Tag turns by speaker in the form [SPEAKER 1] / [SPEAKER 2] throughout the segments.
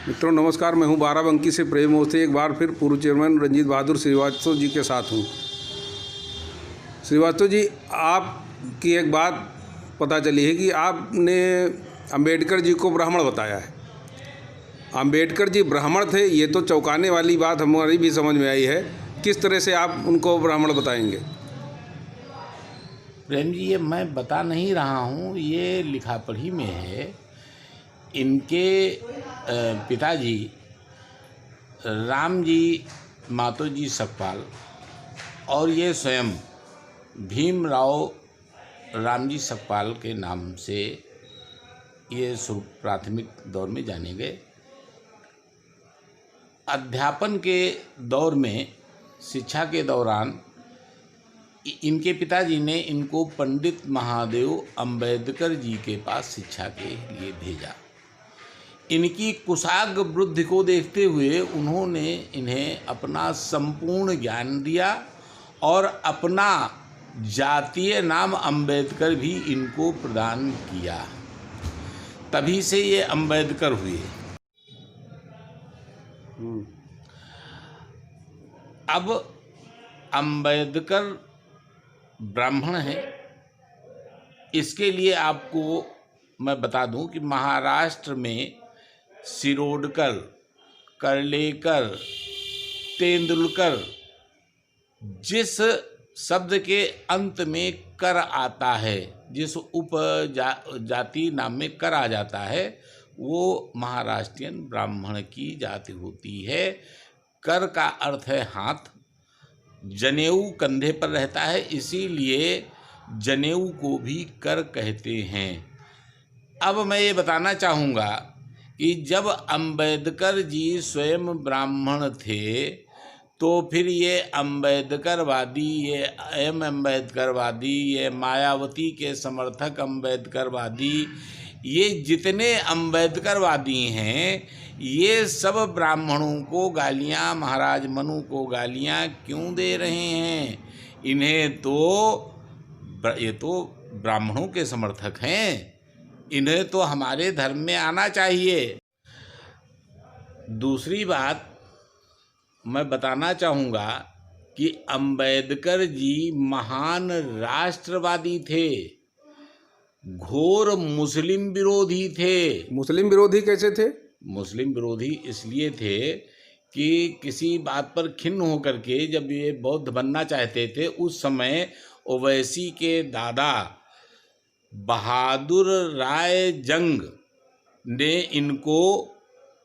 [SPEAKER 1] मित्रों नमस्कार, मैं हूं बाराबंकी से प्रेम मोस्ते। एक बार फिर पूर्व चेयरमैन रंजीत बहादुर श्रीवास्तव जी के साथ हूं। श्रीवास्तव जी, आपकी एक बात पता चली है कि आपने अंबेडकर जी को ब्राह्मण बताया है। अंबेडकर जी ब्राह्मण थे, ये तो चौंकाने वाली बात हमारी भी समझ में आई है। किस तरह से आप उनको ब्राह्मण बताएंगे?
[SPEAKER 2] प्रेम जी, ये मैं बता नहीं रहा हूँ, ये लिखा पढ़ी में है। इनके पिताजी राम जी मातो जी सकपाल और ये स्वयं भीमराव रामजी सकपाल के नाम से ये प्राथमिक दौर में जाने गए। अध्यापन के दौर में, शिक्षा के दौरान इनके पिताजी ने इनको पंडित महादेव अंबेडकर जी के पास शिक्षा के लिए भेजा। इनकी कुशाग्र बुद्धि को देखते हुए उन्होंने इन्हें अपना संपूर्ण ज्ञान दिया और अपना जातीय नाम अंबेडकर भी इनको प्रदान किया। तभी से ये अंबेडकर हुए। अब अंबेडकर ब्राह्मण है, इसके लिए आपको मैं बता दूं कि महाराष्ट्र में शिरोडकर, करलेकर, तेंदुलकर, जिस शब्द के अंत में कर आता है, जिस जाति नाम में कर आ जाता है, वो महाराष्ट्रियन ब्राह्मण की जाति होती है। कर का अर्थ है हाथ। जनेऊ कंधे पर रहता है, इसीलिए जनेऊ को भी कर कहते हैं। अब मैं ये बताना चाहूँगा कि जब अंबेडकर जी स्वयं ब्राह्मण थे, तो फिर ये अंबेडकरवादी, ये अम्बेडकरवादी, ये मायावती के समर्थक अंबेडकरवादी, ये जितने अंबेडकरवादी हैं, ये सब ब्राह्मणों को गालियाँ, महाराज मनु को गालियाँ क्यों दे रहे हैं? ये तो ब्राह्मणों के समर्थक हैं, इन्हें तो हमारे धर्म में आना चाहिए। दूसरी बात मैं बताना चाहूँगा कि अंबेडकर जी महान राष्ट्रवादी थे, घोर मुस्लिम विरोधी थे।
[SPEAKER 1] मुस्लिम विरोधी कैसे थे?
[SPEAKER 2] मुस्लिम विरोधी इसलिए थे कि किसी बात पर खिन्न होकर के जब ये बौद्ध बनना चाहते थे, उस समय ओवैसी के दादा बहादुर राय जंग ने इनको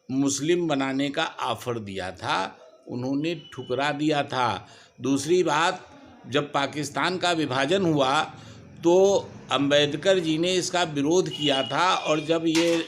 [SPEAKER 2] मुस्लिम बनाने का ऑफर दिया था, उन्होंने ठुकरा दिया था। दूसरी बात, जब पाकिस्तान का विभाजन हुआ तो अंबेडकर जी ने इसका विरोध किया था, और जब ये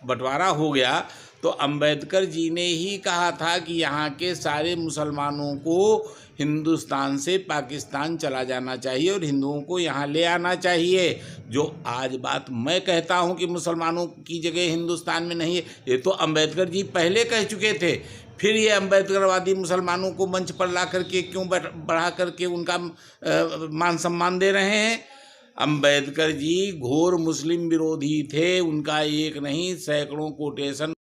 [SPEAKER 2] बंटवारा हो गया तो अंबेडकर जी ने ही कहा था कि यहाँ के सारे मुसलमानों को हिंदुस्तान से पाकिस्तान चला जाना चाहिए और हिंदुओं को यहाँ ले आना चाहिए। जो आज बात मैं कहता हूँ कि मुसलमानों की जगह हिंदुस्तान में नहीं है, ये तो अंबेडकर जी पहले कह चुके थे। फिर ये अंबेडकरवादी मुसलमानों को मंच पर ला करके क्यों बढ़ा करके उनका मान सम्मान दे रहे हैं? अंबेडकर जी घोर मुस्लिम विरोधी थे, उनका एक नहीं सैकड़ों कोटेशन